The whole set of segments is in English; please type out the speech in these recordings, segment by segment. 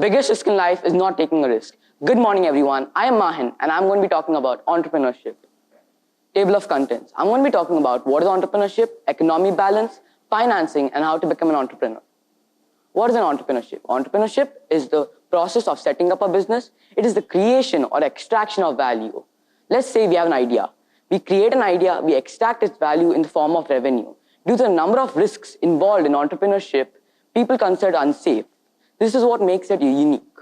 biggest risk in life is not taking a risk. Good morning, everyone. I am Mahin, and I'm going to be talking about entrepreneurship. Table of contents. I'm going to be talking about what is entrepreneurship, economy balance, financing, and how to become an entrepreneur. What is an entrepreneurship? Entrepreneurship is the process of setting up a business. It is the creation or extraction of value. Let's say we have an idea. We create an idea, we extract its value in the form of revenue. Due to the number of risks involved in entrepreneurship, people consider it unsafe. This is what makes it unique.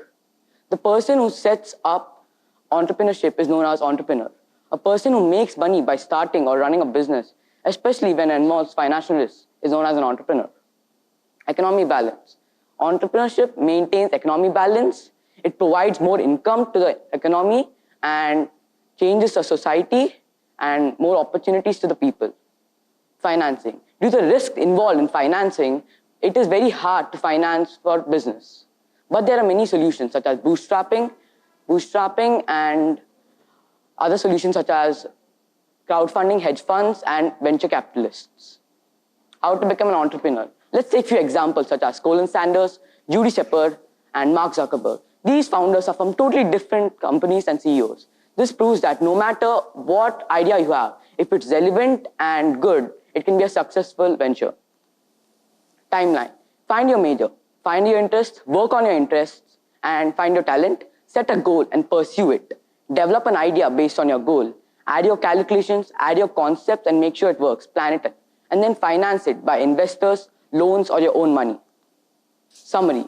The person who sets up entrepreneurship is known as entrepreneur. A person who makes money by starting or running a business, especially when it involves financial risk, is known as an entrepreneur. Economy balance. Entrepreneurship maintains economy balance. It provides more income to the economy and changes the society and more opportunities to the people. Financing. Due to the risk involved in financing, it is very hard to finance for business. But there are many solutions such as bootstrapping and other solutions such as crowdfunding, hedge funds, and venture capitalists. How to become an entrepreneur. Let's take a few examples such as Colin Sanders, Judy Shepard, and Mark Zuckerberg. These founders are from totally different companies and CEOs. This proves that no matter what idea you have, if it's relevant and good, it can be a successful venture. Timeline. Find your major, find your interests, work on your interests, and find your talent. Set a goal and pursue it. Develop an idea based on your goal. Add your calculations, add your concepts, and make sure it works. Plan it, and then finance it by investors, loans, or your own money. Summary.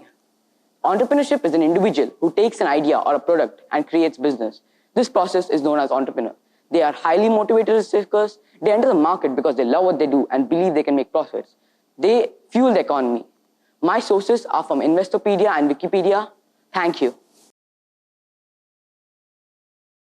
Entrepreneurship is an individual who takes an idea or a product and creates business. This process is known as entrepreneur. They are highly motivated risk takers. They enter the market because they love what they do and believe they can make profits. They fuel the economy. My sources are from Investopedia and Wikipedia. Thank you.